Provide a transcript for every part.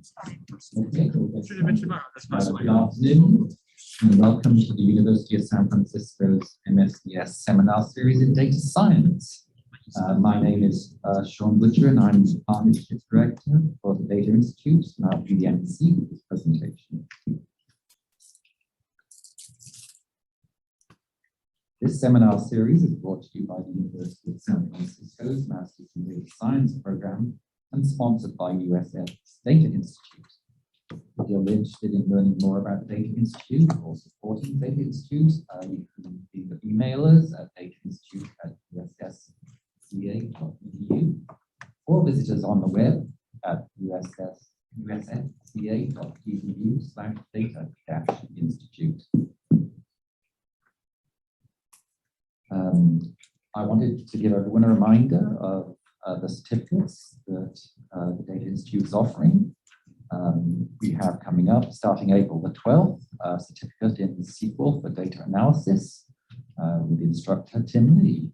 Okay, good afternoon, and welcome to the University of San Francisco's MSDS Seminar Series in Data Science. My name is Sean Butcher, and I'm the Partnership Director for the Data Institute, and I'll be the MC for this presentation. This seminar series is brought to you by the University of San Francisco's Masters in Data Science program and sponsored by USF's Data Institute. If you're interested in learning more about the Data Institute or supporting the Data Institute, you can either email us at datainstitute@ussca.edu or visit us on the web at usfca.edu/data-institute. I wanted to give everyone a reminder of the certificates that the Data Institute is offering. We have coming up, starting April the 12th, a certificate in SQL for data analysis with instructor Tim Lee.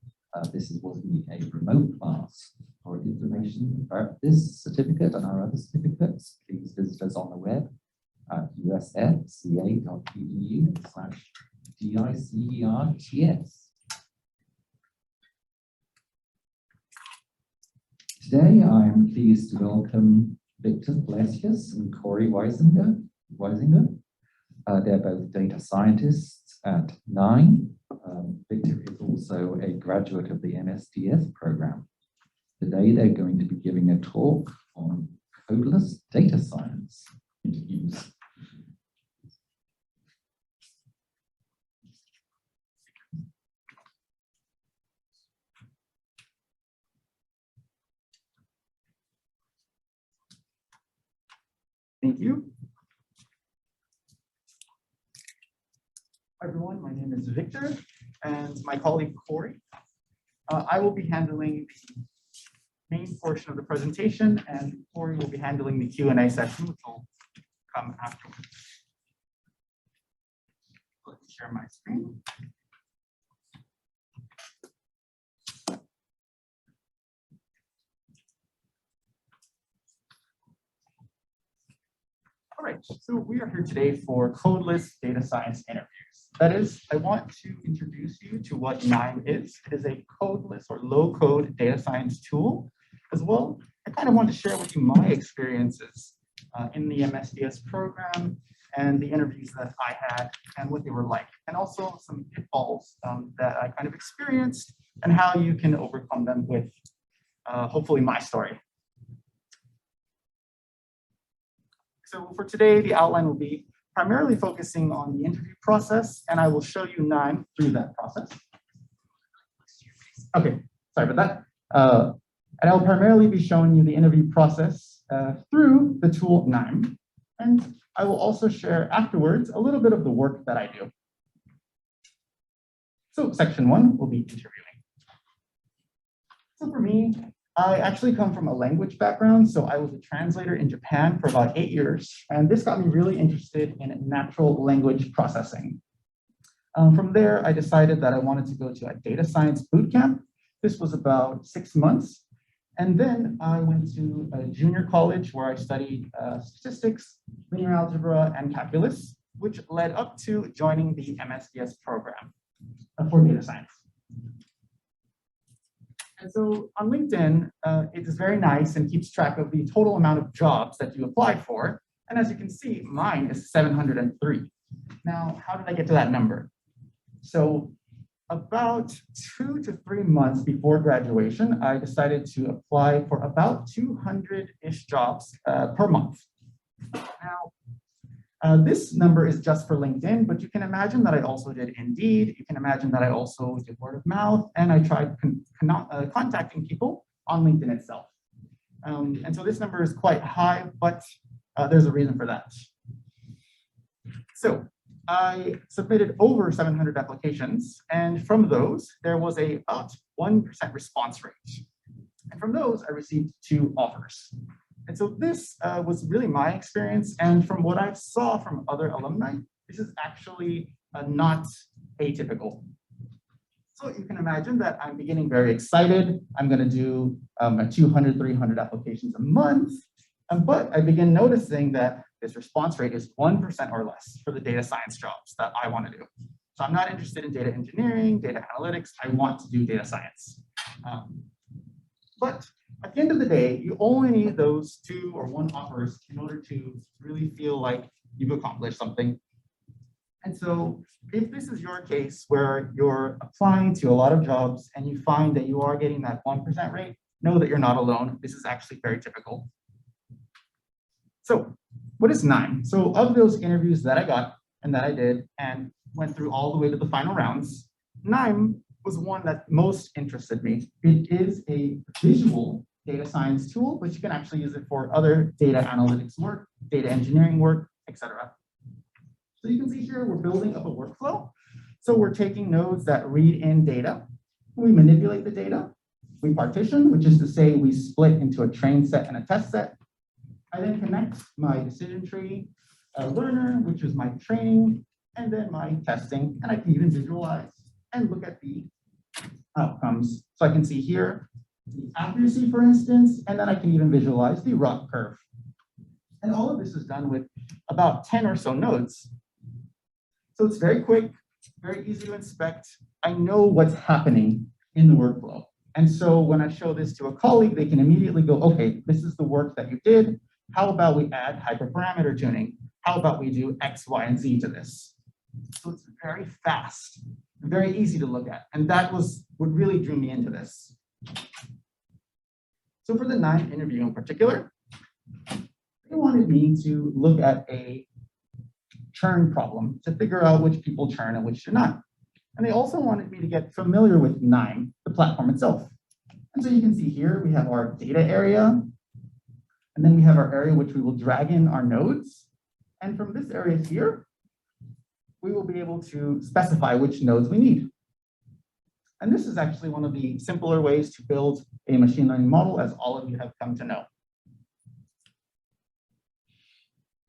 This will be a remote class. For information about this certificate and our other certificates, please visit us on the web at usfca.edu/DICERTS. Today, I am pleased to welcome Victor Palacios and Corey Weisinger. They're both data scientists at KNIME. Victor is also a graduate of the MSDS program. Today, they're going to be giving a talk on codeless data science interviews. Thank you. Hi everyone, my name is Victor and my colleague Corey. I will be handling the main portion of the presentation and Corey will be handling the Q&A session, which will come afterwards. Let me share my screen. All right, so we are here today for codeless data science interviews. That is, I want to introduce you to what KNIME is. It is a codeless or low-code data science tool. As well, I kind of want to share with you my experiences in the MSDS program and the interviews that I had and what they were like, and also some pitfalls that I kind of experienced and how you can overcome them with hopefully my story. So for today, the outline will be primarily focusing on the interview process, and I will show you KNIME through that process. Okay, sorry about that. And I'll primarily be showing you the interview process through the tool KNIME, and I will also share afterwards a little bit of the work that I do. So section 1 will be interviewing. So for me, I actually come from a language background, so I was a translator in Japan for about 8 years, and this got me really interested in natural language processing. From there, I decided that I wanted to go to a data science bootcamp. This was about 6 months, and then I went to a junior college where I studied statistics, linear algebra, and calculus, which led up to joining the MSDS program for data science. And so on LinkedIn, it is very nice and keeps track of the total amount of jobs that you applied for. And as you can see, mine is 703. Now, how did I get to that number? So about 2 to 3 months before graduation, I decided to apply for about 200-ish jobs per month. Now, this number is just for LinkedIn, but you can imagine that I also did Indeed. You can imagine that I also did word of mouth, and I tried contacting people on LinkedIn itself. And so this number is quite high, but there's a reason for that. So I submitted over 700 applications, and from those, there was about 1% response rate. And from those, I received 2 offers. And so this was really my experience. And from what I saw from other alumni, this is actually not atypical. So you can imagine that I'm beginning very excited. I'm going to do 200, 300 applications a month. But I begin noticing that this response rate is 1% or less for the data science jobs that I want to do. So I'm not interested in data engineering, data analytics. I want to do data science. But at the end of the day, you only need those 2 or 1 offers in order to really feel like you've accomplished something. And so if this is your case where you're applying to a lot of jobs and you find that you are getting that 1% rate, know that you're not alone. This is actually very typical. So what is KNIME? So of those interviews that I got and that I did and went through all the way to the final rounds, KNIME was one that most interested me. It is a visual data science tool, but you can actually use it for other data analytics work, data engineering work, etc. So you can see here, we're building up a workflow. So we're taking nodes that read in data. We manipulate the data. We partition, which is to say we split into a train set and a test set. I then connect my decision tree learner, which is my training, and then my testing. And I can even visualize and look at the outcomes. So I can see here the accuracy, for instance, and then I can even visualize the ROC curve. And all of this is done with about 10 or so nodes. So it's very quick, very easy to inspect. I know what's happening in the workflow. And so when I show this to a colleague, they can immediately go, okay, this is the work that you did. How about we add hyperparameter tuning? How about we do X, Y, and Z to this? So it's very fast, very easy to look at. And that was what really drew me into this. So for the KNIME interview in particular, they wanted me to look at a churn problem to figure out which people churn and which do not. And they also wanted me to get familiar with KNIME, the platform itself. And so you can see here, we have our data area, and then we have our area which we will drag in our nodes. And from this area here, we will be able to specify which nodes we need. And this is actually one of the simpler ways to build a machine learning model, as all of you have come to know.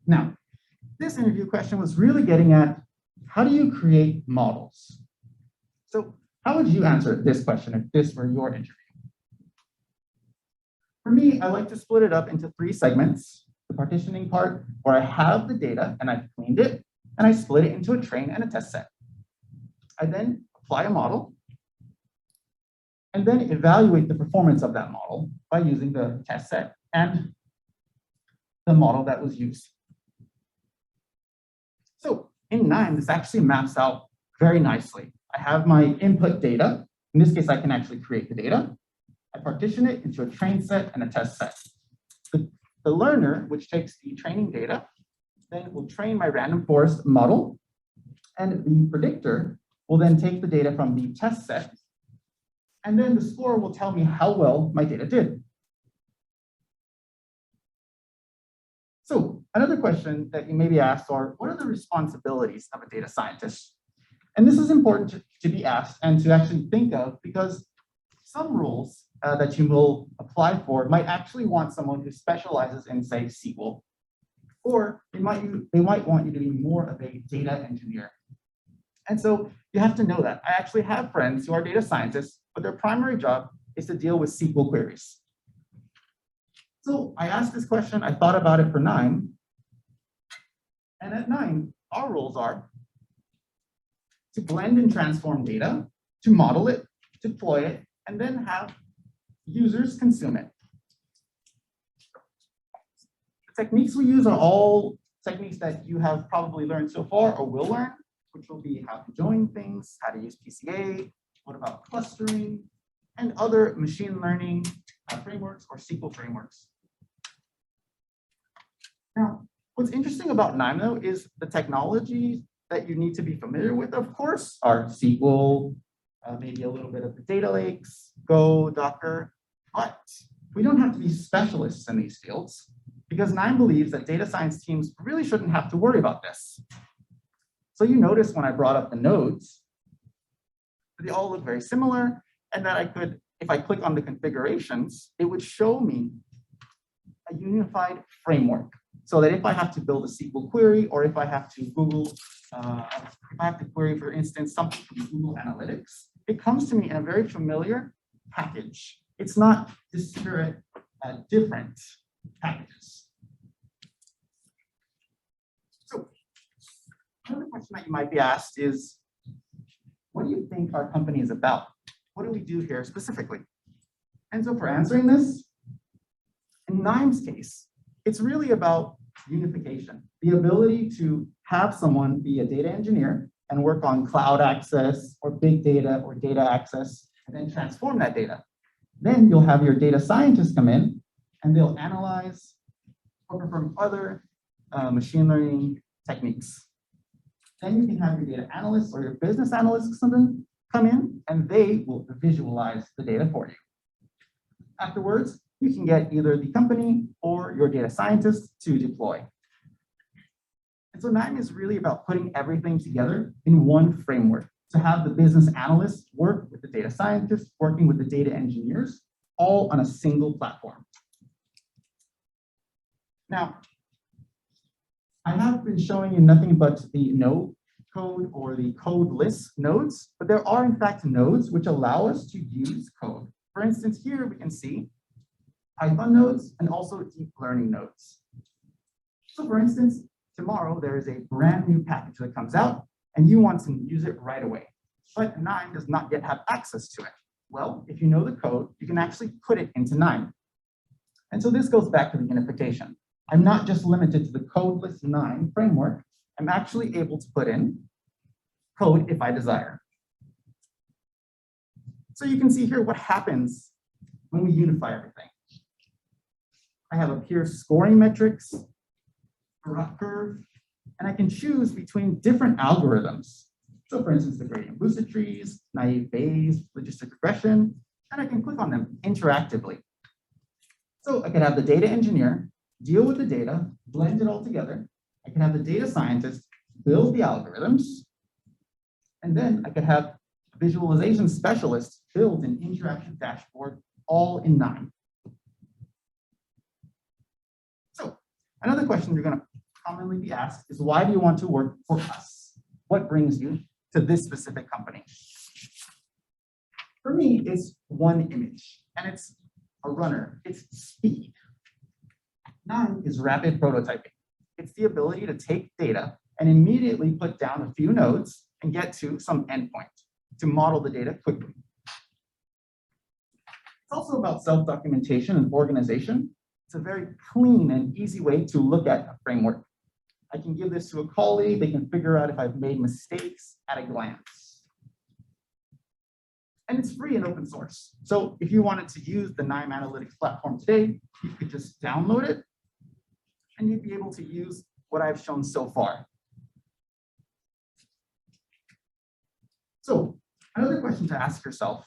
Now, this interview question was really getting at, how do you create models? So how would you answer this question if this were your interview? For me, I like to split it up into 3 segments. The partitioning part, where I have the data and I've cleaned it, and I split it into a train and a test set. I then apply a model, and then evaluate the performance of that model by using the test set and the model that was used. So in KNIME, this actually maps out very nicely. I have my input data. In this case, I can actually create the data. I partition it into a train set and a test set. The learner, which takes the training data, then will train my random forest model. And the predictor will then take the data from the test set. And then the score will tell me how well my data did. So another question that you may be asked are, what are the responsibilities of a data scientist? And this is important to be asked and to actually think of, because some roles that you will apply for might actually want someone who specializes in, say, SQL, or they might want you to be more of a data engineer. And so you have to know that. I actually have friends who are data scientists, but their primary job is to deal with SQL queries. So I asked this question, I thought about it for KNIME, and at KNIME, our roles are to blend and transform data, to model it, deploy it, and then have users consume it. The techniques we use are all techniques that you have probably learned so far or will learn, which will be how to join things, how to use PCA, what about clustering, and other machine learning frameworks or SQL frameworks. Now, what's interesting about KNIME, though, is the technologies that you need to be familiar with, of course, are SQL, maybe a little bit of the data lakes, Go, Docker, but we don't have to be specialists in these fields, because KNIME believes that data science teams really shouldn't have to worry about this. So you notice when I brought up the nodes, they all look very similar, and that I could, if I click on the configurations, it would show me a unified framework. So that if I have to build a SQL query, or if I have to Google, if I have to query, for instance, something from Google Analytics, it comes to me in a very familiar package. It's not disparate, different packages. question that you might be asked is, what do you think our company is about? What do we do here specifically? And so for answering this, in KNIME's case, it's really about unification, the ability to have someone be a data engineer and work on cloud access or big data or data access, and then transform that data. Then you'll have your data scientists come in and they'll analyze or perform other machine learning techniques. Then you can have your data analysts or your business analysts or something come in and they will visualize the data for you. Afterwards, you can get either the company or your data scientists to deploy. And so KNIME is really about putting everything together in one framework to have the business analysts work with the data scientists, working with the data engineers, all on a single platform. Now, I have been showing you nothing but the no code or the codeless nodes, but there are in fact nodes which allow us to use code. For instance, here we can see Python nodes and also deep learning nodes. So for instance, tomorrow there is a brand new package that comes out and you want to use it right away, but KNIME does not yet have access to it. Well, if you know the code, you can actually put it into KNIME. And so this goes back to the unification. I'm not just limited to the codeless KNIME framework. I'm actually able to put in code if I desire. So you can see here what happens when we unify everything. I have up here scoring metrics, graph curve, and I can choose between different algorithms. So for instance, the gradient boosted trees, naive Bayes, logistic regression, and I can click on them interactively. So I could have the data engineer deal with the data, blend it all together. I can have the data scientist build the algorithms, and then I could have visualization specialists build an interactive dashboard all in KNIME. So another question you're going to commonly be asked is, why do you want to work for us? What brings you to this specific company? For me, it's one image, and it's a runner. It's speed. KNIME is rapid prototyping. It's the ability to take data and immediately put down a few nodes and get to some endpoint to model the data quickly. It's also about self-documentation and organization. It's a very clean and easy way to look at a framework. I can give this to a colleague. They can figure out if I've made mistakes at a glance. And it's free and open source. So if you wanted to use the KNIME Analytics platform today, you could just download it and you'd be able to use what I've shown so far. So another question to ask yourself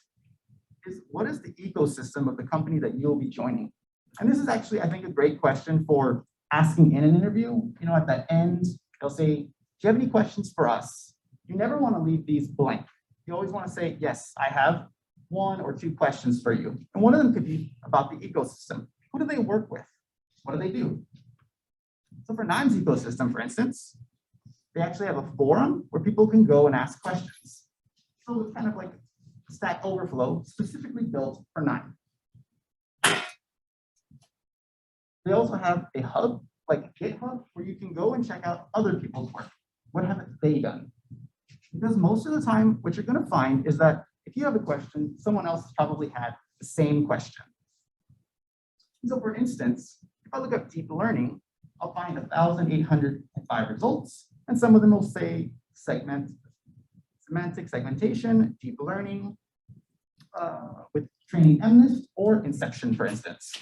is, what is the ecosystem of the company that you'll be joining? And this is actually, I think, a great question for asking in an interview. You know, at that end, they'll say, do you have any questions for us? You never want to leave these blank. You always want to say, yes, I have 1 or 2 questions for you. And one of them could be about the ecosystem. Who do they work with? What do they do? So for KNIME's ecosystem, for instance, they actually have a forum where people can go and ask questions. So it's kind of like Stack Overflow, specifically built for KNIME. They also have a hub, like GitHub, where you can go and check out other people's work. What haven't they done? Because most of the time, what you're going to find is that if you have a question, someone else has probably had the same question. So for instance, if I look up deep learning, I'll find 1,805 results, and some of them will say semantic segmentation, deep learning, with training MNIST or Inception, for instance.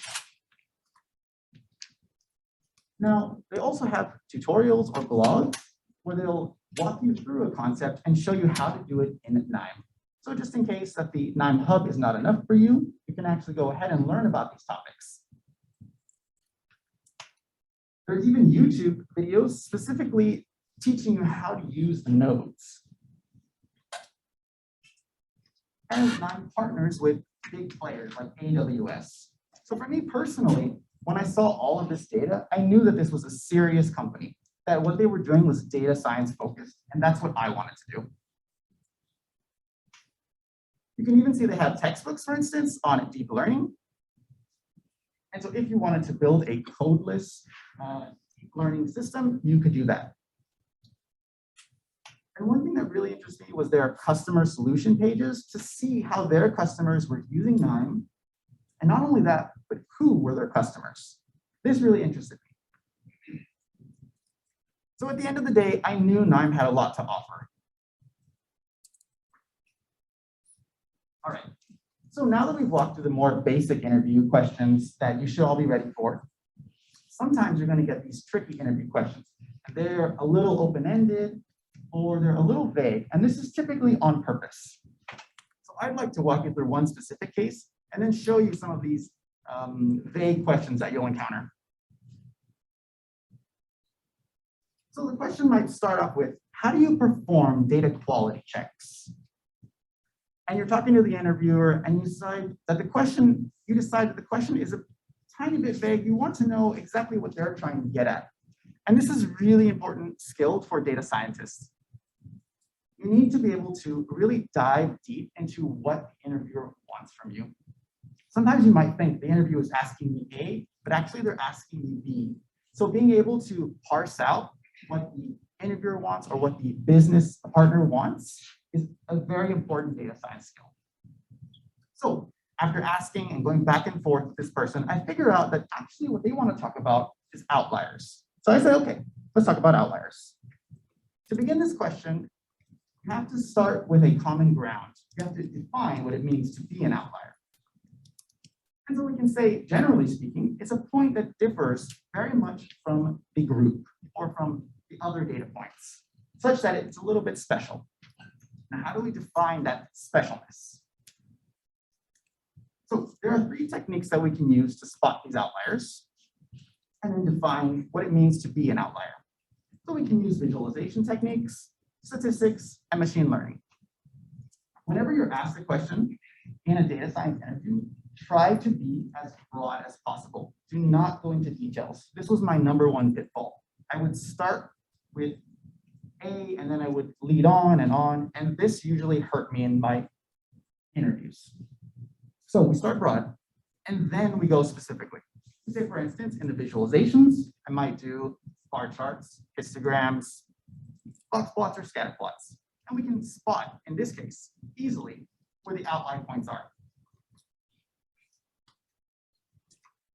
Now, they also have tutorials or blogs where they'll walk you through a concept and show you how to do it in KNIME. So just in case that the KNIME Hub is not enough for you, you can actually go ahead and learn about these topics. There's even YouTube videos specifically teaching you how to use the nodes. And KNIME partners with big players like AWS. So for me personally, when I saw all of this data, I knew that this was a serious company, that what they were doing was data science focused, and that's what I wanted to do. You can even see they have textbooks, for instance, on deep learning. And so if you wanted to build a codeless deep learning system, you could do that. And one thing that really interested me was their customer solution pages to see how their customers were using KNIME. And not only that, but who were their customers. This really interested me. So at the end of the day, I knew KNIME had a lot to offer. All right, so now that we've walked through the more basic interview questions that you should all be ready for, sometimes you're going to get these tricky interview questions. They're a little open-ended or they're a little vague, and this is typically on purpose. So I'd like to walk you through one specific case and then show you some of these vague questions that you'll encounter. So the question might start off with, how do you perform data quality checks? And you're talking to the interviewer and you decide that the question is a tiny bit vague. You want to know exactly what they're trying to get at. And this is really important skill for data scientists. You need to be able to really dive deep into what the interviewer wants from you. Sometimes you might think the interviewer is asking me A, but actually they're asking me B. So being able to parse out what the interviewer wants or what the business partner wants is a very important data science skill. So after asking and going back and forth with this person, I figure out that actually what they want to talk about is outliers. So I say, okay, let's talk about outliers. To begin this question, you have to start with a common ground. You have to define what it means to be an outlier. And so we can say, generally speaking, it's a point that differs very much from the group or from the other data points, such that it's a little bit special. Now, how do we define that specialness? So there are 3 techniques that we can use to spot these outliers and then define what it means to be an outlier. So we can use visualization techniques, statistics, and machine learning. Whenever you're asked a question in a data science interview, try to be as broad as possible. Do not go into details. This was my #1 pitfall. I would start with A, and then I would lead on, and this usually hurt me in my interviews. So we start broad, and then we go specifically. Say, for instance, in the visualizations, I might do bar charts, histograms, box plots, or scatter plots. And we can spot, in this case, easily where the outline points are.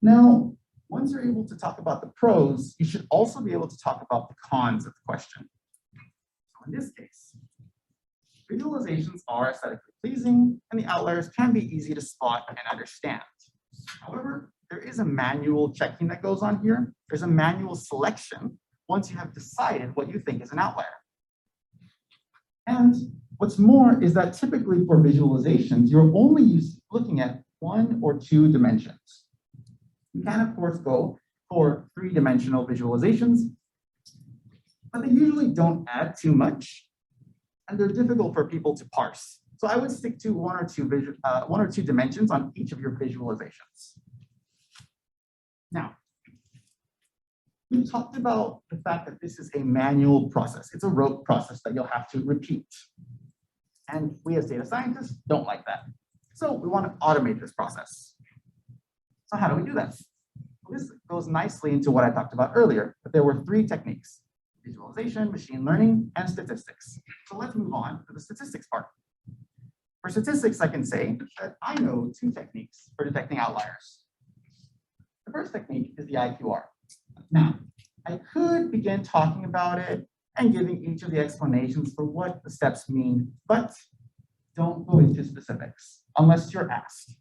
Now, once you're able to talk about the pros, you should also be able to talk about the cons of the question. So in this case, visualizations are aesthetically pleasing, and the outliers can be easy to spot and understand. However, there is a manual checking that goes on here. There's a manual selection once you have decided what you think is an outlier. And what's more is that typically for visualizations, you're only looking at 1 or 2 dimensions. You can, of course, go for 3-dimensional visualizations, but they usually don't add too much, and they're difficult for people to parse. So I would stick to 1 or 2 dimensions on each of your visualizations. Now, we talked about the fact that this is a manual process. It's a rote process that you'll have to repeat. And we as data scientists don't like that. So we want to automate this process. So how do we do that? Well, this goes nicely into what I talked about earlier, but there were 3 techniques: visualization, machine learning, and statistics. So let's move on to the statistics part. For statistics, I can say that I know 2 techniques for detecting outliers. The first technique is the IQR. Now, I could begin talking about it and giving each of the explanations for what the steps mean, but don't go into specifics unless you're asked.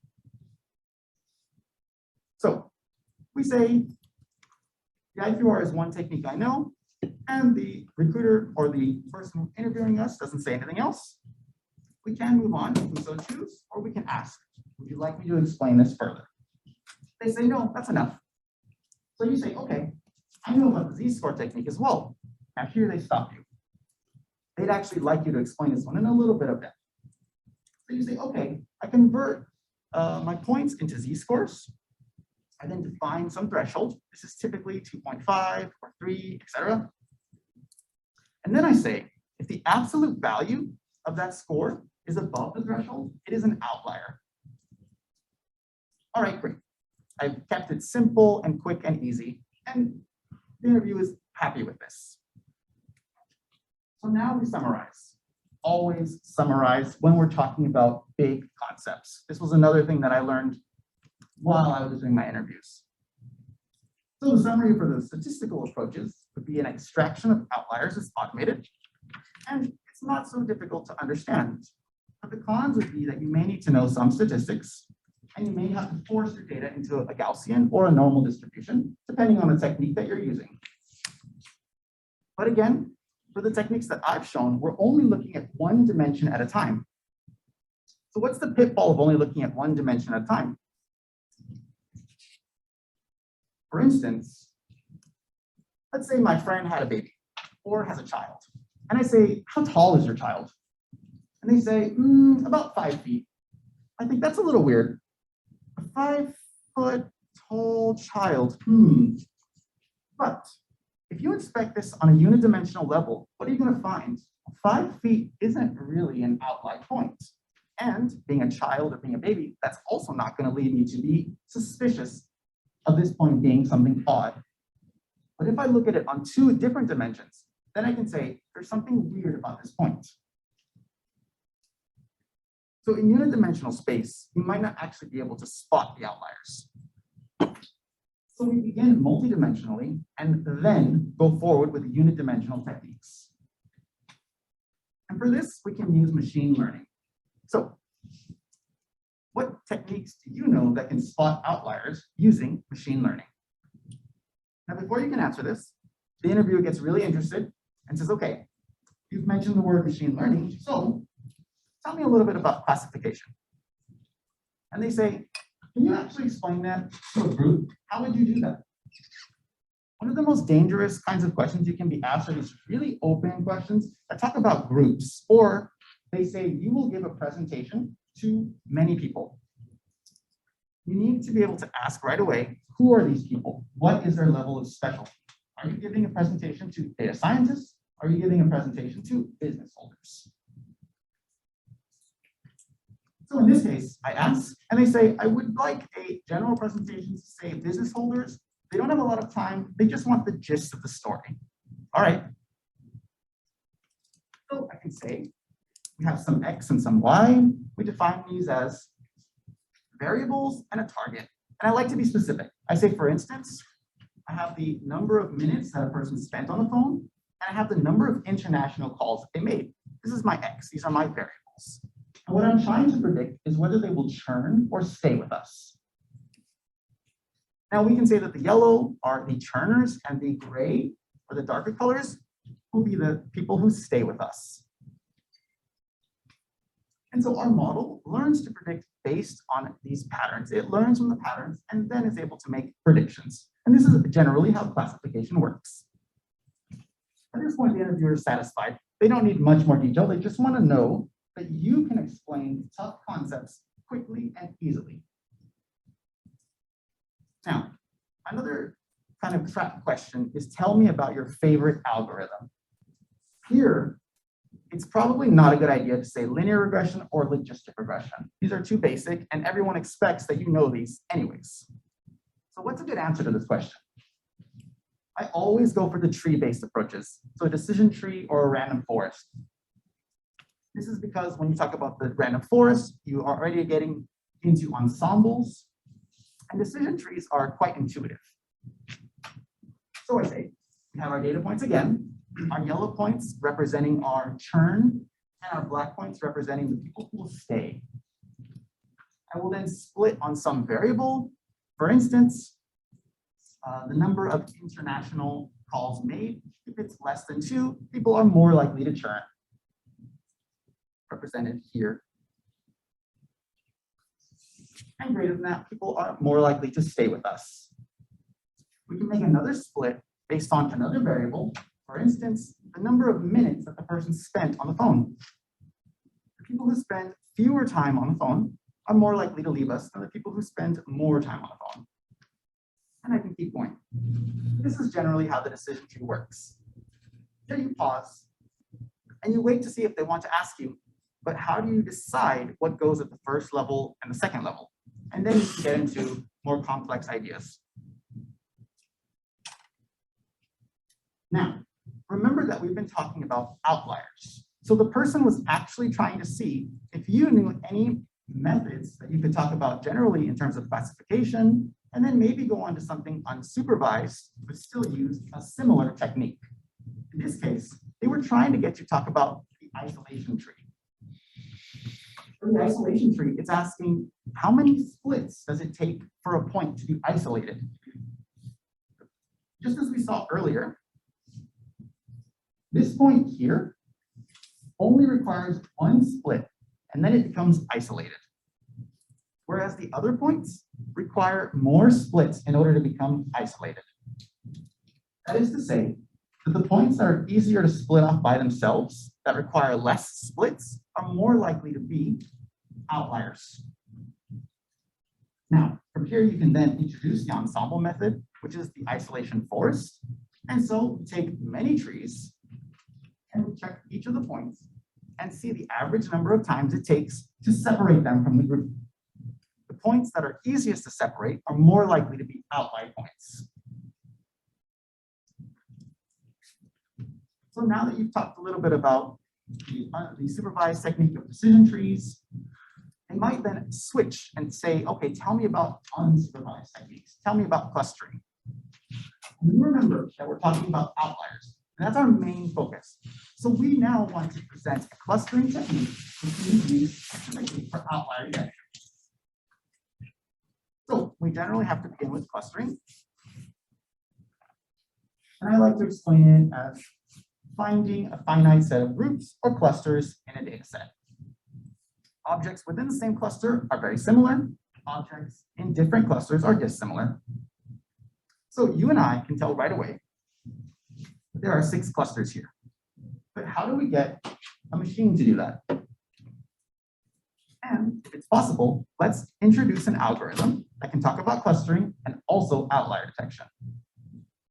So we say the IQR is one technique I know, and the recruiter or the person interviewing us doesn't say anything else. We can move on if we so choose, or we can ask, would you like me to explain this further? They say, no, that's enough. So you say, okay, I know about the Z-score technique as well. Now here they stop you. They'd actually like you to explain this one in a little bit of depth. So you say, okay, I convert my points into Z-scores. I then define some threshold. This is typically 2.5 or 3, etc. And then I say, if the absolute value of that score is above the threshold, it is an outlier. All right, great. I've kept it simple and quick and easy, and the interview is happy with this. So now we summarize. Always summarize when we're talking about big concepts. This was another thing that I learned while I was doing my interviews. So the summary for the statistical approaches would be an extraction of outliers is automated, and it's not so difficult to understand. But the cons would be that you may need to know some statistics, and you may have to force your data into a Gaussian or a normal distribution, depending on the technique that you're using. But again, for the techniques that I've shown, we're only looking at one dimension at a time. So what's the pitfall of only looking at one dimension at a time? For instance, let's say my friend had a baby or has a child. And I say, how tall is your child? And they say, about 5 feet. I think that's a little weird. A 5-foot tall child. But if you inspect this on a unidimensional level, what are you going to find? 5 feet isn't really an outlier point. And being a child or being a baby, that's also not going to lead me to be suspicious of this point being something odd. But if I look at it on 2 different dimensions, then I can say there's something weird about this point. So in unidimensional space, you might not actually be able to spot the outliers. So we begin multidimensionally and then go forward with unidimensional techniques. And for this, we can use machine learning. So what techniques do you know that can spot outliers using machine learning? Now, before you can answer this, the interviewer gets really interested and says, okay, you've mentioned the word machine learning, so tell me a little bit about classification. And they say, can you actually explain that to a group? How would you do that? One of the most dangerous kinds of questions you can be asked are these really open questions that talk about groups, or they say you will give a presentation to many people. You need to be able to ask right away, who are these people? What is their level of specialty? Are you giving a presentation to data scientists? Are you giving a presentation to business holders? So in this case, I ask, and they say, I would like a general presentation to say business holders. They don't have a lot of time. They just want the gist of the story. All right. So I can say, we have some X and some Y. We define these as variables and a target. And I like to be specific. I say, for instance, I have the number of minutes that a person spent on the phone, and I have the number of international calls that they made. This is my X. These are my variables. And what I'm trying to predict is whether they will churn or stay with us. Now we can say that the yellow are the churners and the gray, or the darker colors, will be the people who stay with us. And so our model learns to predict based on these patterns. It learns from the patterns and then is able to make predictions. And this is generally how classification works. At this point, the interviewer is satisfied. They don't need much more detail. They just want to know that you can explain tough concepts quickly and easily. Now, another kind of trap question is, tell me about your favorite algorithm. Here, it's probably not a good idea to say linear regression or logistic regression. These are too basic, and everyone expects that you know these anyways. So what's a good answer to this question? I always go for the tree-based approaches, so a decision tree or a random forest. This is because when you talk about the random forest, you are already getting into ensembles, and decision trees are quite intuitive. So I say, we have our data points again, our yellow points representing our churn, and our black points representing the people who will stay. I will then split on some variable. For instance, the number of international calls made. If it's less than 2, people are more likely to churn, represented here. And greater than that, people are more likely to stay with us. We can make another split based on another variable. For instance, the number of minutes that the person spent on the phone. The people who spend fewer time on the phone are more likely to leave us than the people who spend more time on the phone. And I can keep going. This is generally how the decision tree works. Here you pause, and you wait to see if they want to ask you, but how do you decide what goes at the first level and the second level? And then you can get into more complex ideas. Now, remember that we've been talking about outliers. So the person was actually trying to see if you knew any methods that you could talk about generally in terms of classification, and then maybe go on to something unsupervised, but still use a similar technique. In this case, they were trying to get you to talk about the isolation tree. For the isolation tree, it's asking how many splits does it take for a point to be isolated? Just as we saw earlier, this point here only requires one split, and then it becomes isolated. Whereas the other points require more splits in order to become isolated. That is to say that the points that are easier to split off by themselves, that require less splits, are more likely to be outliers. Now, from here, you can then introduce the ensemble method, which is the isolation forest. And so we take many trees and we check each of the points and see the average number of times it takes to separate them from the group. The points that are easiest to separate are more likely to be outlier points. So now that you've talked a little bit about the supervised technique of decision trees, they might then switch and say, okay, tell me about unsupervised techniques. Tell me about clustering. And remember that we're talking about outliers. And that's our main focus. So we now want to present a clustering technique which is used for outlier detection. So we generally have to begin with clustering. And I like to explain it as finding a finite set of groups or clusters in a data set. Objects within the same cluster are very similar. Objects in different clusters are dissimilar. So you and I can tell right away that there are 6 clusters here. But how do we get a machine to do that? And if it's possible, let's introduce an algorithm that can talk about clustering and also outlier detection.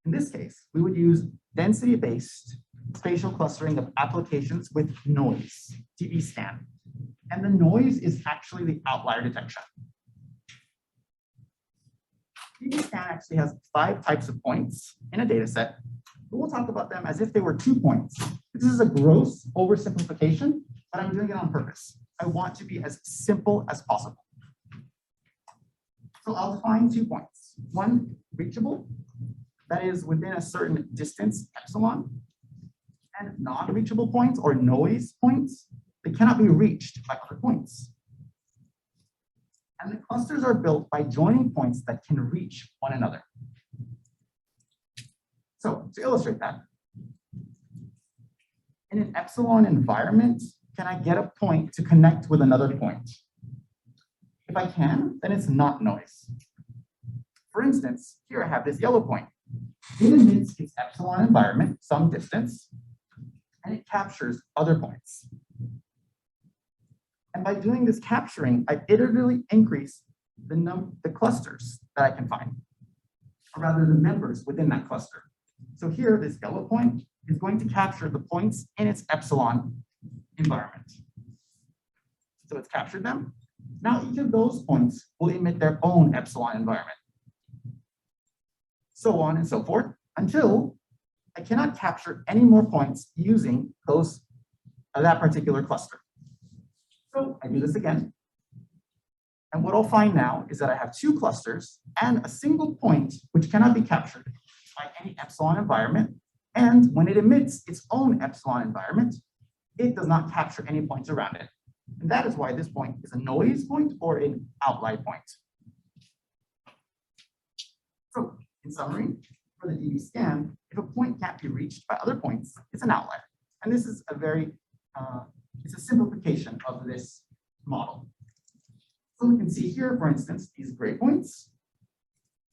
In this case, we would use density-based spatial clustering of applications with noise, BSCAN. And the noise is actually the outlier detection. BSCAN actually has 5 types of points in a data set, but we'll talk about them as if they were 2 points. This is a gross oversimplification, but I'm doing it on purpose. I want to be as simple as possible. So I'll define 2 points. One, reachable, that is within a certain distance, epsilon, and non-reachable points or noise points, they cannot be reached by other points. And the clusters are built by joining points that can reach one another. So to illustrate that, in an epsilon environment, can I get a point to connect with another point? If I can, then it's not noise. For instance, here I have this yellow point. It emits its epsilon environment some distance, and it captures other points. And by doing this capturing, I iteratively increase the clusters that I can find, or rather the members within that cluster. So here, this yellow point is going to capture the points in its epsilon environment. So it's captured them. Now each of those points will emit their own epsilon environment. So on and so forth, until I cannot capture any more points using that particular cluster. So I do this again. And what I'll find now is that I have 2 clusters and a single point which cannot be captured by any epsilon environment. And when it emits its own epsilon environment, it does not capture any points around it. And that is why this point is a noise point or an outlier point. So in summary, for the BSCAN, if a point can't be reached by other points, it's an outlier. And this is a very, it's a simplification of this model. So we can see here, for instance, these gray points,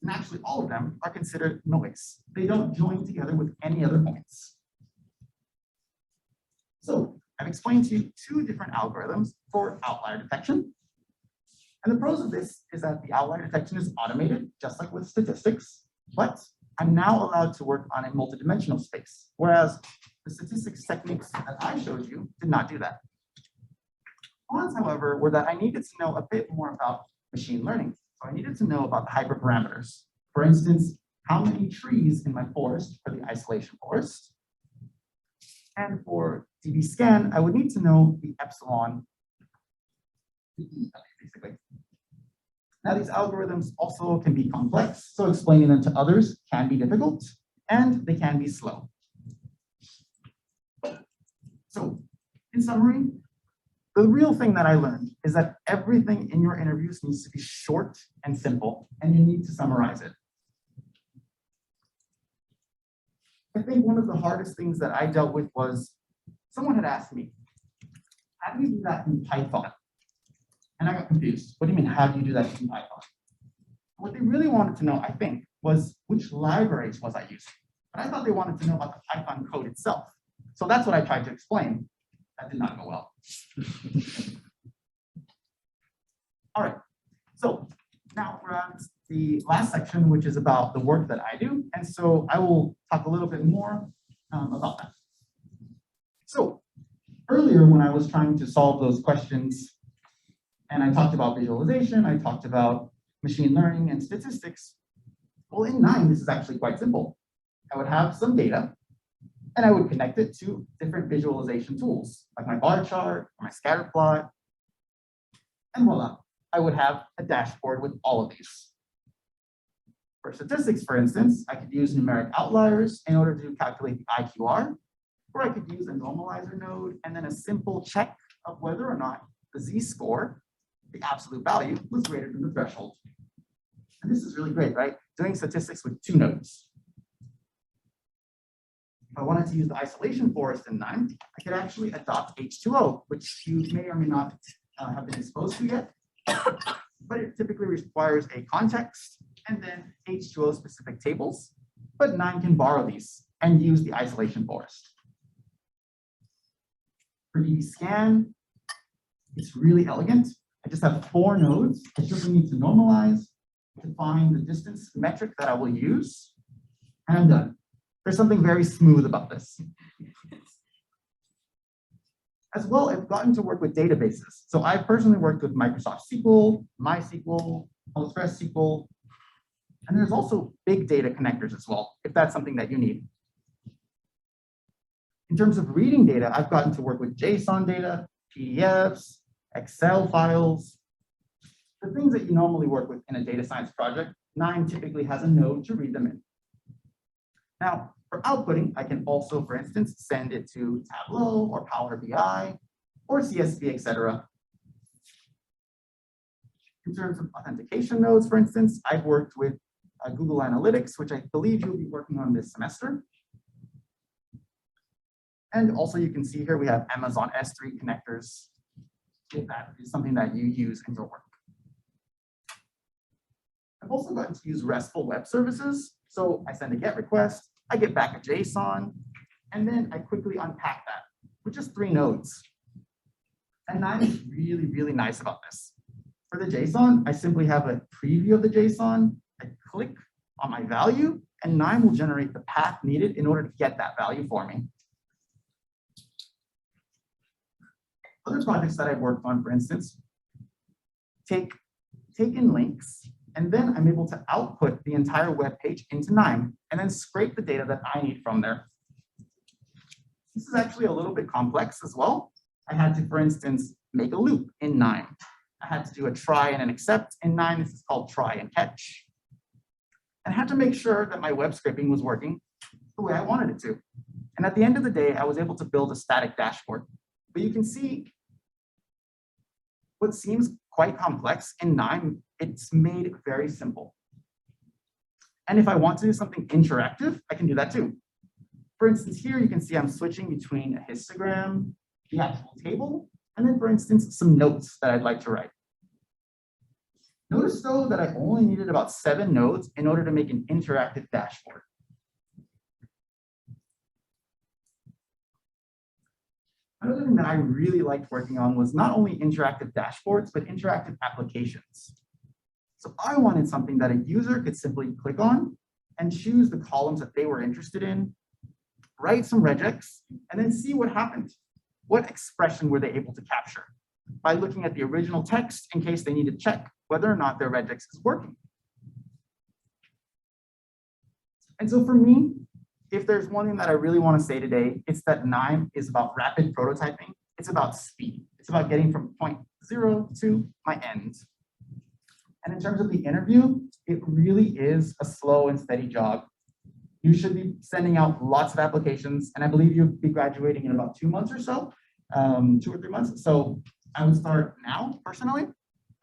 and actually all of them are considered noise. They don't join together with any other points. So I've explained to you 2 different algorithms for outlier detection. And the pros of this is that the outlier detection is automated, just like with statistics, but I'm now allowed to work on a multidimensional space, whereas the statistics techniques that I showed you did not do that. Cons, however, were that I needed to know a bit more about machine learning. So I needed to know about the hyperparameters. For instance, how many trees in my forest for the isolation forest, And for BSCAN, I would need to know the epsilon, basically. Now, these algorithms also can be complex, so explaining them to others can be difficult, and they can be slow. So, in summary, the real thing that I learned is that everything in your interviews needs to be short and simple, and you need to summarize it. I think one of the hardest things that I dealt with was someone had asked me, how do you do that in Python? And I got confused. What do you mean, how do you do that in Python? What they really wanted to know, I think, was which libraries was I using? But I thought they wanted to know about the Python code itself. So that's what I tried to explain. That did not go well. All right, so now we're at the last section, which is about the work that I do. And so I will talk a little bit more about that. So earlier when I was trying to solve those questions, and I talked about visualization, I talked about machine learning and statistics. Well, in KNIME, this is actually quite simple. I would have some data, and I would connect it to different visualization tools, like my bar chart, or my scatter plot, and voila, I would have a dashboard with all of these. For statistics, for instance, I could use numeric outliers in order to calculate the IQR, or I could use a normalizer node and then a simple check of whether or not the z-score, the absolute value, was greater than the threshold. And this is really great, right? Doing statistics with 2 nodes. If I wanted to use the isolation forest in KNIME, I could actually adopt H2O, which you may or may not have been exposed to yet, but it typically requires a context and then H2O specific tables, but KNIME can borrow these and use the isolation forest. For BSCAN, it's really elegant. I just have 4 nodes. I simply need to normalize, define the distance metric that I will use, and I'm done. There's something very smooth about this. As well, I've gotten to work with databases. So I've personally worked with Microsoft SQL, MySQL, PostgreSQL, and there's also big data connectors as well, if that's something that you need. In terms of reading data, I've gotten to work with JSON data, PDFs, Excel files, the things that you normally work with in a data science project. KNIME typically has a node to read them in. Now, for outputting, I can also, for instance, send it to Tableau or Power BI or CSV, etc. In terms of authentication nodes, for instance, I've worked with Google Analytics, which I believe you'll be working on this semester. And also you can see here we have Amazon S3 connectors, if that is something that you use in your work. I've also gotten to use RESTful web services. So I send a GET request, I get back a JSON, and then I quickly unpack that with just 3 nodes. And KNIME is really, really nice about this. For the JSON, I simply have a preview of the JSON, I click on my value, and KNIME will generate the path needed in order to get that value for me. Other projects that I've worked on, for instance, take in links, and then I'm able to output the entire web page into KNIME and then scrape the data that I need from there. This is actually a little bit complex as well. I had to, for instance, make a loop in KNIME. I had to do a try and an except in KNIME. This is called try and catch. And I had to make sure that my web scraping was working the way I wanted it to. And at the end of the day, I was able to build a static dashboard. But you can see what seems quite complex in KNIME, it's made very simple. And if I want to do something interactive, I can do that too. For instance, here you can see I'm switching between a histogram, the actual table, and then, for instance, some notes that I'd like to write. Notice, though, that I only needed about 7 nodes in order to make an interactive dashboard. Another thing that I really liked working on was not only interactive dashboards, but interactive applications. So I wanted something that a user could simply click on and choose the columns that they were interested in, write some regex, and then see what happened. What expression were they able to capture by looking at the original text in case they need to check whether or not their regex is working. And so for me, if there's one thing that I really want to say today, it's that KNIME is about rapid prototyping. It's about speed. It's about getting from point 0 to my end. And in terms of the interview, it really is a slow and steady job. You should be sending out lots of applications, and I believe you'll be graduating in about 2 months or so, 2 or 3 months. So I would start now, personally,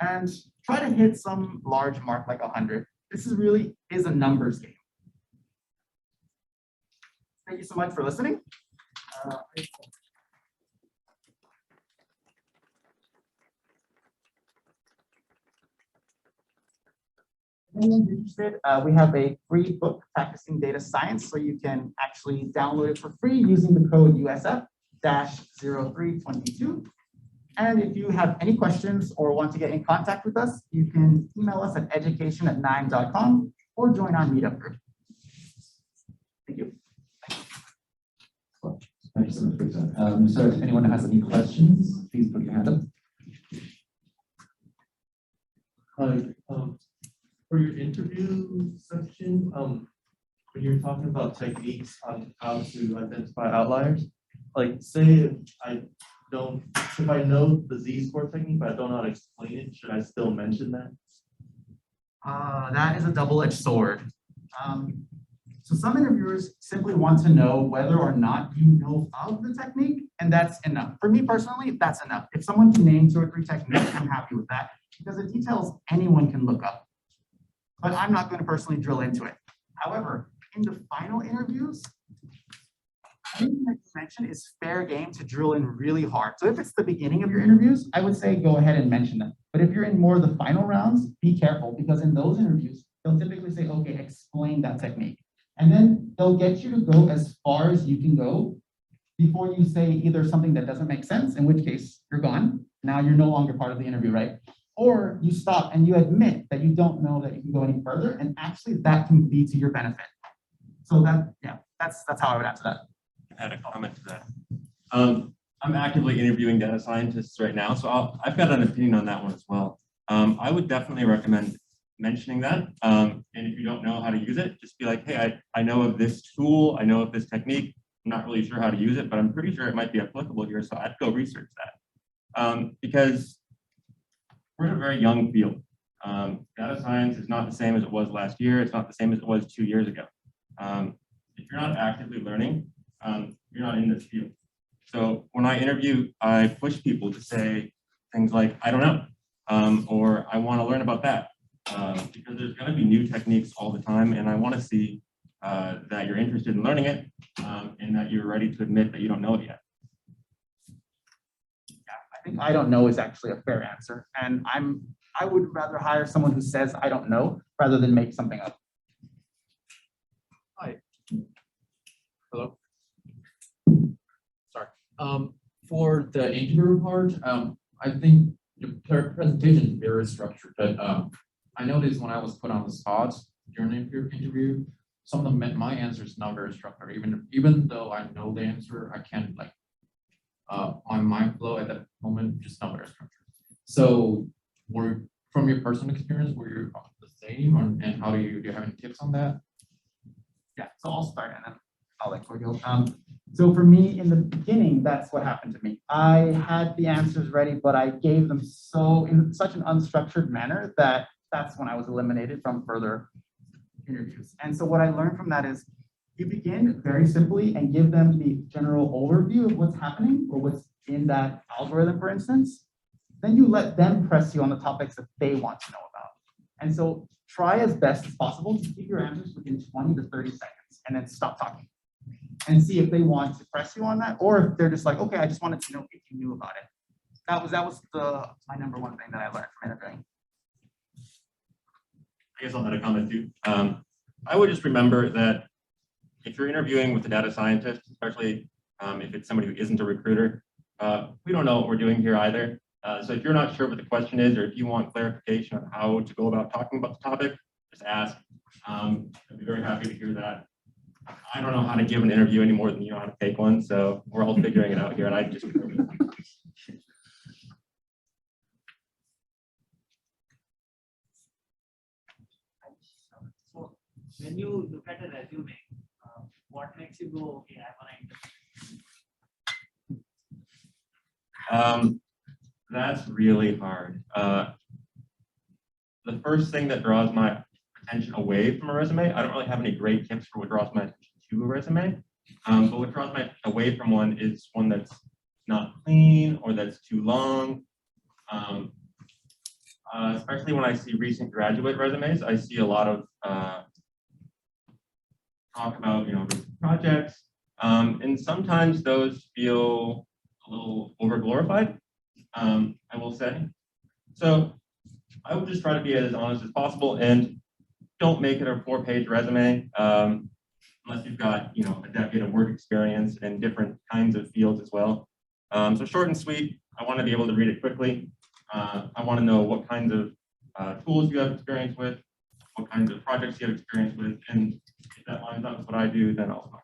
and try to hit some large mark like 100. This really is a numbers game. Thank you so much for listening. If anyone's interested, we have a free book, Practicing Data Science, so you can actually download it for free using the code USF-0322. And if you have any questions or want to get in contact with us, you can email us at education@knime.com or join our meetup group. Thank you. Thank you so much, Victor. So if anyone has any questions, please put your hand up. Hi. For your interview section, when you're talking about techniques on how to identify outliers, like say if I know the Z-score technique, but I don't know how to explain it, should I still mention that? That is a double-edged sword. So some interviewers simply want to know whether or not you know of the technique, and that's enough. For me personally, that's enough. If someone can name 2 or 3 techniques, I'm happy with that because the details anyone can look up. But I'm not going to personally drill into it. However, in the final interviews, anything that you mentioned is fair game to drill in really hard. So if it's the beginning of your interviews, I would say go ahead and mention them. But if you're in more of the final rounds, be careful because in those interviews, they'll typically say, okay, explain that technique. And then they'll get you to go as far as you can go before you say either something that doesn't make sense, in which case you're gone. Now you're no longer part of the interview, right? Or you stop and you admit that you don't know that you can go any further, and actually that can be to your benefit. So that's how I would answer that. I had a comment to that. I'm actively interviewing data scientists right now, so I've got an opinion on that one as well. I would definitely recommend mentioning that. And if you don't know how to use it, just be like, hey, I know of this tool, I know of this technique. I'm not really sure how to use it, but I'm pretty sure it might be applicable here, so I'd go research that. Because we're in a very young field. Data science is not the same as it was last year. It's not the same as it was 2 years ago. If you're not actively learning, you're not in this field. So when I interview, I push people to say things like, I don't know, or I want to learn about that. Because there's going to be new techniques all the time, and I want to see that you're interested in learning it and that you're ready to admit that you don't know it yet. I think I don't know is actually a fair answer. And I would rather hire someone who says I don't know rather than make something up. Hi. Hello. Sorry. For the interview part, I think the presentation is very structured, but I noticed when I was put on the spot during the interview, some of my answer is not very structured. Even though I know the answer, I can't my mind flow at that moment just not very structured. So, from your personal experience, were you the same, and how do you have any tips on that? Yeah, so I'll start and then I'll let Corey go. So for me, in the beginning, that's what happened to me. I had the answers ready, but I gave them in such an unstructured manner that that's when I was eliminated from further interviews. And so what I learned from that is you begin very simply and give them the general overview of what's happening or what's in that algorithm, for instance. Then you let them press you on the topics that they want to know about. And so try as best as possible to keep your answers within 20 to 30 seconds and then stop talking and see if they want to press you on that, or if they're just like, okay, I just wanted to know if you knew about it. That was my number one thing that I learned from interviewing. I guess I'll add a comment too. I would just remember that if you're interviewing with a data scientist, especially if it's somebody who isn't a recruiter, we don't know what we're doing here either. So if you're not sure what the question is, or if you want clarification on how to go about talking about the topic, just ask. I'd be very happy to hear that. I don't know how to give an interview any more than you know how to take one, so we're all figuring it out here, and I just. When you look at a resume, What makes you go, okay, I That's really hard. The first thing that draws my attention away from a resume, I don't really have any great tips for what draws my attention to a resume. But what draws my away from one is one that's not clean or that's too long. Especially when I see recent graduate resumes, I see a lot of talk about recent projects, and sometimes those feel a little overglorified. I will say. So I would just try to be as honest as possible and don't make it a 4-page resume unless you've got a decade of work experience in different kinds of fields as well. So short and sweet. I want to be able to read it quickly. I want to know what kinds of tools you have experience with, what kinds of projects you have experience with, and if that lines up with what I do, then I'll talk.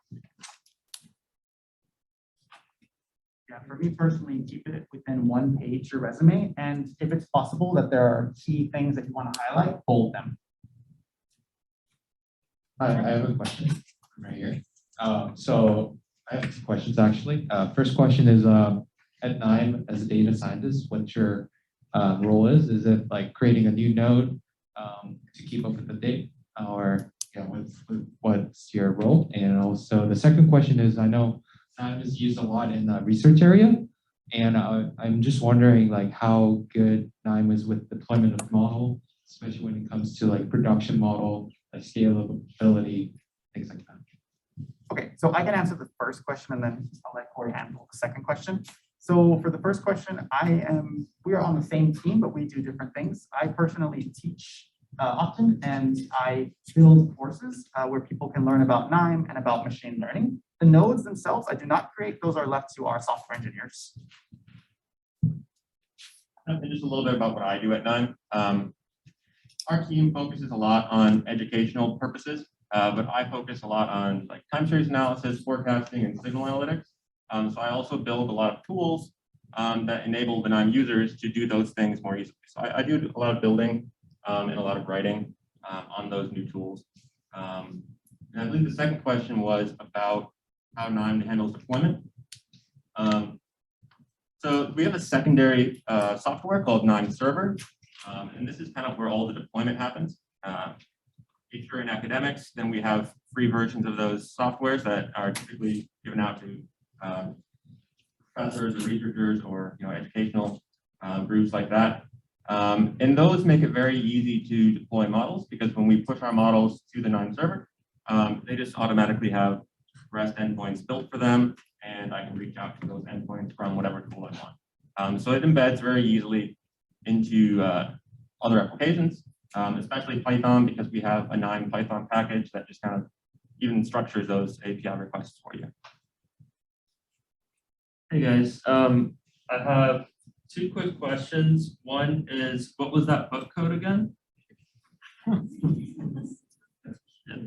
Yeah, for me personally, keep it within 1 page, your resume, and if it's possible that there are key things that you want to highlight, bold them. Hi, I have a question right here. So I have 2 questions actually. First question is at KNIME as a data scientist, what your role is? Is it like creating a new node to keep up with the date, or what's your role? And also the second question is, I know KNIME is used a lot in the research area, and I'm just wondering like how good KNIME is with deployment of model, especially when it comes to like production model, like scalability, things like that. Okay, so I can answer the first question and then I'll let Corey handle the second question. So for the first question, we are on the same team, but we do different things. I personally teach often, and I build courses where people can learn about KNIME and about machine learning. The nodes themselves, I do not create. Those are left to our software engineers. And just a little bit about what I do at KNIME. Our team focuses a lot on educational purposes, but I focus a lot on like time series analysis, forecasting, and signal analytics. So I also build a lot of tools that enable the KNIME users to do those things more easily. So I do a lot of building and a lot of writing on those new tools. And I believe the second question was about how KNIME handles deployment. So we have a secondary software called KNIME Server, and this is kind of where all the deployment happens. If you're in academics, then we have free versions of those softwares that are typically given out to professors or researchers or educational groups like that. And those make it very easy to deploy models, because when we push our models to the KNIME server, they just automatically have REST endpoints built for them, and I can reach out to those endpoints from whatever tool I want. So it embeds very easily into other applications, especially Python, because we have a KNIME Python package that just kind of even structures those API requests for you. Hey guys, I have 2 quick questions. One is, what was that book code again? And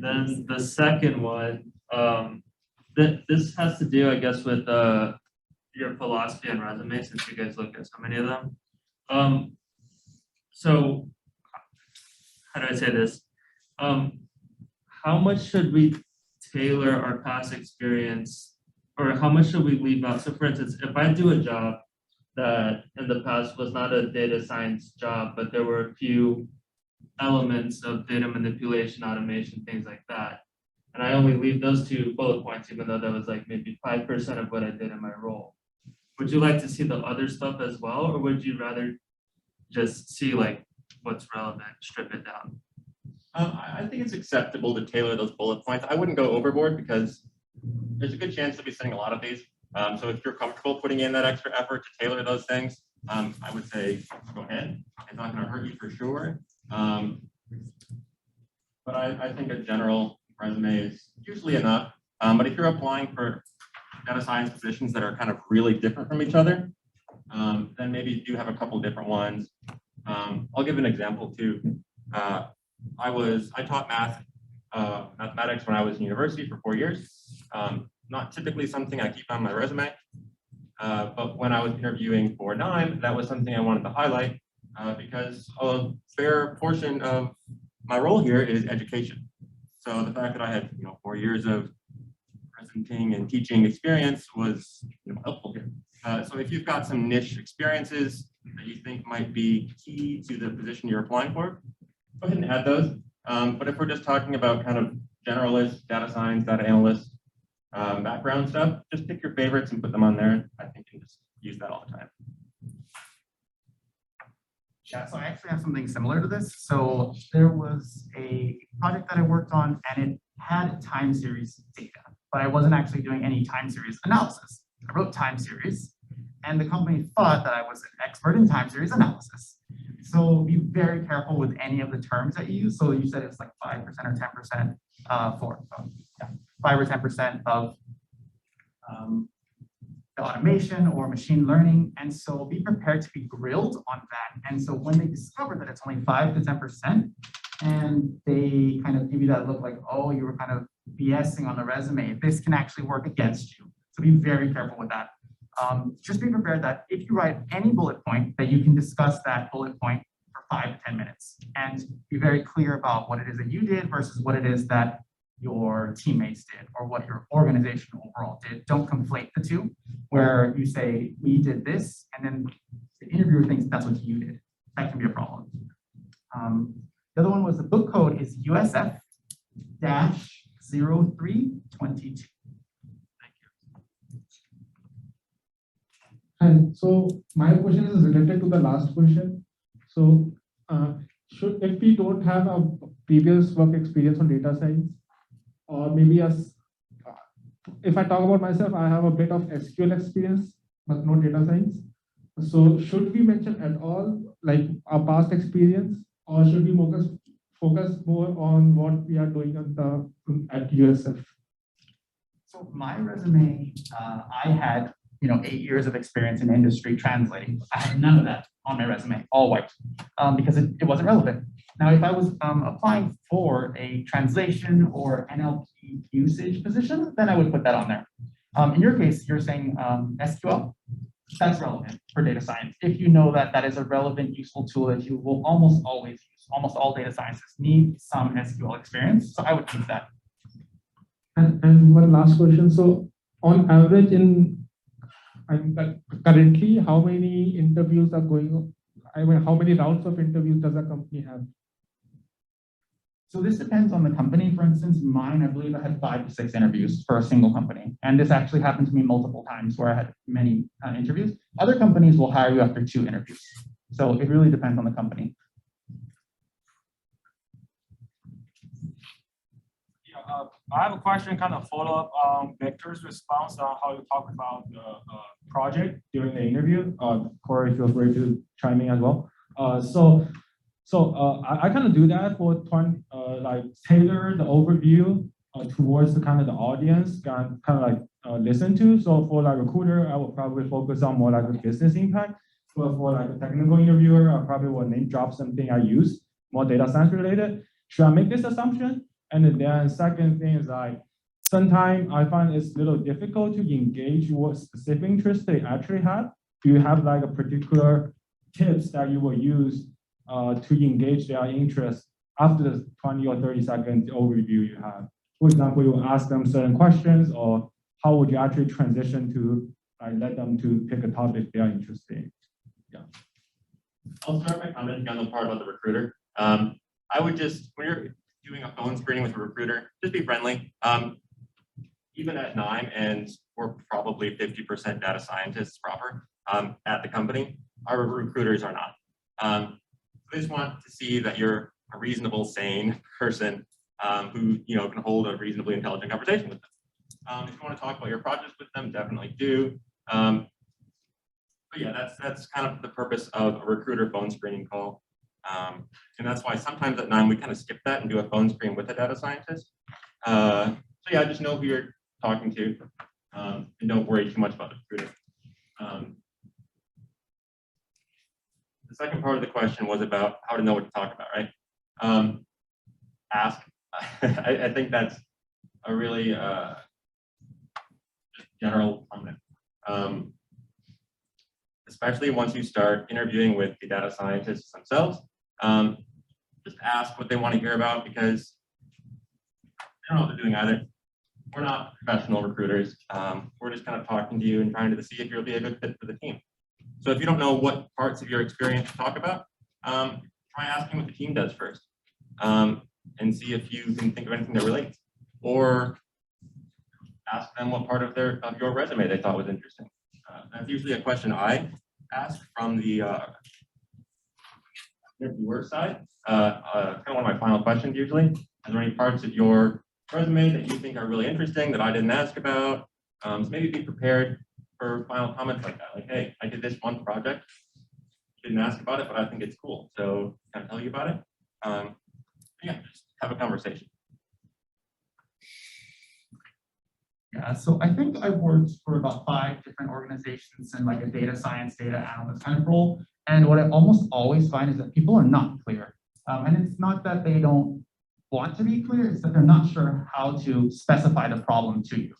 then the second one, this has to do, I guess, with your philosophy and resume, since you guys look at so many of them. So how do I say this? How much should we tailor our past experience, or how much should we leave out? So for instance, if I do a job that in the past was not a data science job, but there were a few elements of data manipulation, automation, things like that, and I only leave those 2 bullet points, even though that was like maybe 5% of what I did in my role. Would you like to see the other stuff as well, or would you rather just see like what's relevant, strip it down? I think it's acceptable to tailor those bullet points. I wouldn't go overboard, because there's a good chance to be sending a lot of these. So if you're comfortable putting in that extra effort to tailor those things, I would say go ahead. It's not going to hurt you for sure. But I think a general resume is usually enough. But if you're applying for data science positions that are kind of really different from each other, then maybe you do have a couple different ones. I'll give an example too. I taught mathematics when I was in university for 4 years. Not typically something I keep on my resume, but when I was interviewing for KNIME, that was something I wanted to highlight because a fair portion of my role here is education. So the fact that I had 4 years of presenting and teaching experience was helpful here. So if you've got some niche experiences that you think might be key to the position you're applying for, go ahead and add those. But if we're just talking about kind of generalist, data science, data analyst, background stuff, just pick your favorites and put them on there. I think you can just use that all the time. Yeah, so I actually have something similar to this. So there was a project that I worked on and it had time series data, but I wasn't actually doing any time series analysis. I wrote time series and the company thought that I was an expert in time series analysis. So be very careful with any of the terms that you use. So you said it's like 5% or 10% 5 or 10% of the automation or machine learning. And so be prepared to be grilled on that. And so when they discover that it's only 5 to 10%, and they kind of give you that look like, oh, you were kind of BSing on the resume, this can actually work against you. So be very careful with that. Just be prepared that if you write any bullet point, that you can discuss that bullet point for 5 to 10 minutes and be very clear about what it is that you did versus what it is that your teammates did or what your organization overall did. Don't conflate the two where you say, we did this, and then the interviewer thinks that's what you did. That can be a problem. The other one was the book code is USF-0322. And so my question is related to the last question. So if we don't have a previous work experience on data science, or maybe if I talk about myself, I have a bit of SQL experience, but no data science. So should we mention at all like our past experience, or should we focus more on what we are doing at USF? So my resume, I had 8 years of experience in industry translating. I had none of that on my resume, all white, because it wasn't relevant. Now, if I was applying for a translation or NLP usage position, then I would put that on there. In your case, you're saying SQL, that's relevant for data science. If you know that that is a relevant, useful tool that you will almost always use, almost all data scientists need some SQL experience, so I would keep that. And one last question. So on average currently, how many interviews are going on? I mean, how many rounds of interviews does a company have? So this depends on the company. For instance, mine, I believe I had 5 to 6 interviews for a single company. And this actually happened to me multiple times where I had many interviews. Other companies will hire you after 2 interviews. So it really depends on the company. I have a question, kind of follow up on Victor's response on how you talk about the project during the interview. Corey, feel free to chime in as well. I kind of do that for like tailor the overview towards the kind of the audience can kind of like listen to. So for like recruiter, I will probably focus on more like a business impact. But for like a technical interviewer, I probably will name drop something I use more data science related. Should I make this assumption? And then second thing is like, sometimes I find it's a little difficult to engage what specific interest they actually have. Do you have like a particular tips that you will use to engage their interest after the 20 or 30 second overview you have? For example, you will ask them certain questions, or how would you actually transition to let them to pick a topic they are interested in? Yeah. I'll start by commenting on the part about the recruiter. I would just, when you're doing a phone screening with a recruiter, just be friendly. Even at KNIME, and we're probably 50% data scientists proper at the company, our recruiters are not. They just want to see that you're a reasonable, sane person who can hold a reasonably intelligent conversation with them. If you want to talk about your projects with them, definitely do. But yeah, that's kind of the purpose of a recruiter phone screening call. And that's why sometimes at KNIME we kind of skip that and do a phone screen with a data scientist. So yeah, just know who you're talking to and don't worry too much about the recruiter. The second part of the question was about how to know what to talk about, right? Ask. I think that's a really general comment. Especially once you start interviewing with the data scientists themselves, just ask what they want to hear about, because they don't know what they're doing either. we're not professional recruiters. We're just kind of talking to you and trying to see if you'll be a good fit for the team. So if you don't know what parts of your experience to talk about, try asking what the team does first, and see if you can think of anything that relates, or ask them what part of your resume they thought was interesting. That's usually a question I ask from the interviewer side. Kind of one of my final questions usually. Is there any parts of your resume that you think are really interesting that I didn't ask about? So maybe be prepared for final comments like that. Like, hey, I did this one project, didn't ask about it, but I think it's cool. So can I tell you about it? Yeah, just have a conversation. Yeah, so I think I've worked for about 5 different organizations in like a data science, data analyst kind of role. And what I almost always find is that people are not clear. And it's not that they don't want to be clear, it's that they're not sure how to specify the problem to you.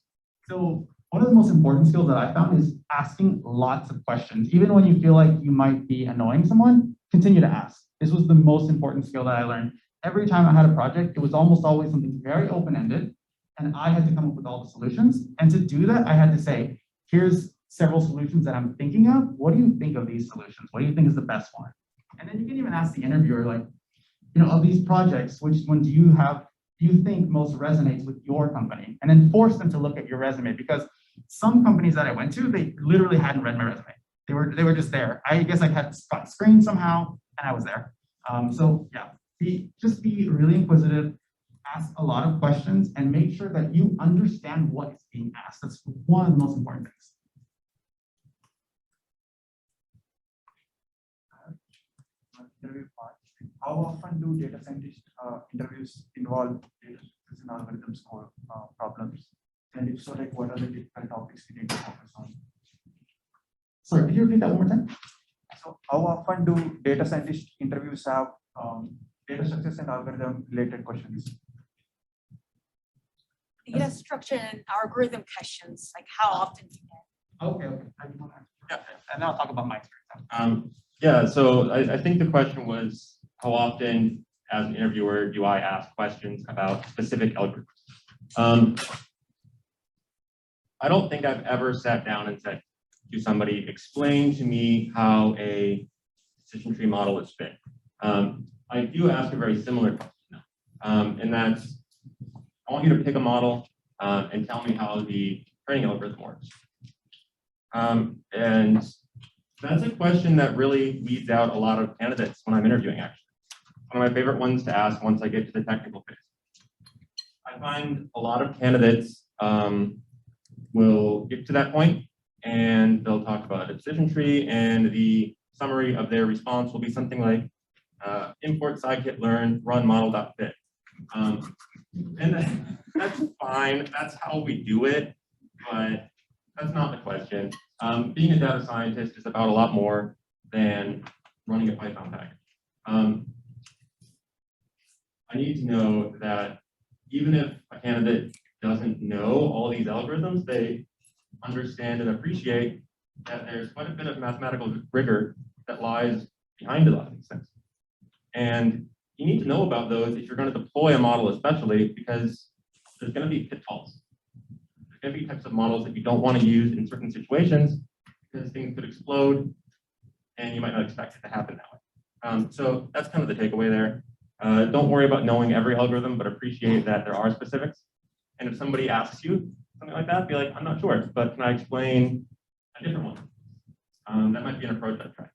So one of the most important skills that I found is asking lots of questions. Even when you feel like you might be annoying someone, continue to ask. This was the most important skill that I learned. Every time I had a project, it was almost always something very open-ended, and I had to come up with all the solutions. And to do that, I had to say, here's several solutions that I'm thinking of. What do you think of these solutions? What do you think is the best one? And then you can even ask the interviewer, like, you know, of these projects, which one do you think most resonates with your company? And then force them to look at your resume, because some companies that I went to, they literally hadn't read my resume. They were just there. I guess I had got screened somehow, and I was there. So yeah, just be really inquisitive, ask a lot of questions, and make sure that you understand what is being asked. That's one of the most important things. Interview part. How often do data scientist interviews involve data structures and algorithms or problems? And if so, like, what are the different topics we need to focus on? Sorry, could you repeat that one more time? So how often do data scientist interviews have data structures and algorithm related questions? Data structure and algorithm questions, like how often do you get? Okay. Yeah, and then I'll talk about my experience. Yeah, so I think the question was, how often as an interviewer do I ask questions about specific algorithms? I don't think I've ever sat down and said to somebody, explain to me how a decision tree model is fit. I do ask a very similar question, and that's, I want you to pick a model and tell me how the training algorithm works. And that's a question that really weeds out a lot of candidates when I'm interviewing, actually. One of my favorite ones to ask once I get to the technical phase. I find a lot of candidates will get to that point and they'll talk about a decision tree, and the summary of their response will be something like import scikit-learn run model.fit. And that's fine, that's how we do it, but that's not the question. Being a data scientist is about a lot more than running a Python package. I need to know that even if a candidate doesn't know all these algorithms, they understand and appreciate that there's quite a bit of mathematical rigor that lies behind a lot of these things. And you need to know about those if you're going to deploy a model, especially because there's going to be pitfalls. There's going to be types of models that you don't want to use in certain situations because things could explode and you might not expect it to happen that way. So that's kind of the takeaway there. Don't worry about knowing every algorithm, but appreciate that there are specifics. And if somebody asks you something like that, be like, I'm not sure, but can I explain a different one? That might be an approach I'd try.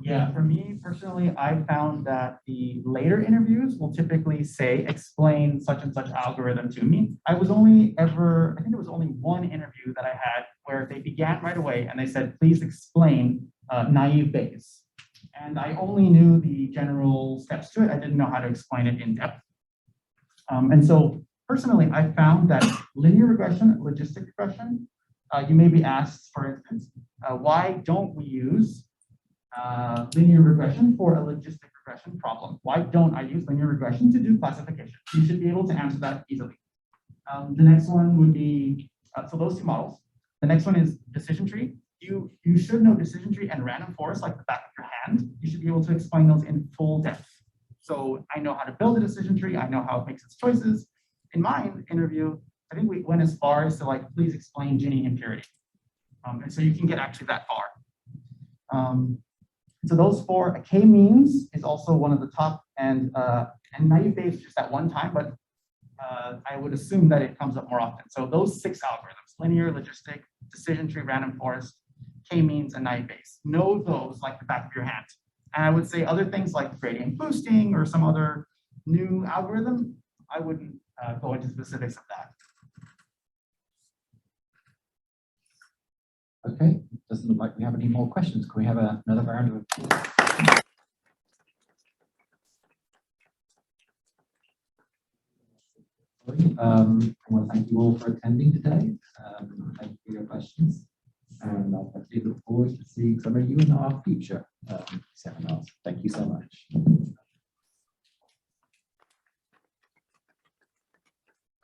Yeah, for me personally, I found that the later interviews will typically say, explain such and such algorithm to me. I think there was only one interview that I had where they began right away and they said, please explain naive Bayes. And I only knew the general steps to it. I didn't know how to explain it in depth. And so personally, I found that linear regression, logistic regression, you may be asked, for instance, why don't we use linear regression for a logistic regression problem? Why don't I use linear regression to do classification? You should be able to answer that easily. The next one would be, so those two models. The next one is decision tree. You should know decision tree and random forest like the back of your hand. You should be able to explain those in full depth. So I know how to build a decision tree. I know how it makes its choices. in my interview, I think we went as far as to like, please explain Gini impurity. And so you can get actually that far. So those four, k-means is also one of the top, and naive Bayes just at one time, but I would assume that it comes up more often. So those 6 algorithms, linear, logistic, decision tree, random forest, k-means, and naive Bayes. Know those like the back of your hand. And I would say other things like gradient boosting or some other new algorithm, I wouldn't go into specifics of that. Okay, doesn't look like we have any more questions. Can we have another round of applause? I want to thank you all for attending today. Thank you for your questions. And I look forward to seeing some of you in our future seminars. Thank you so much.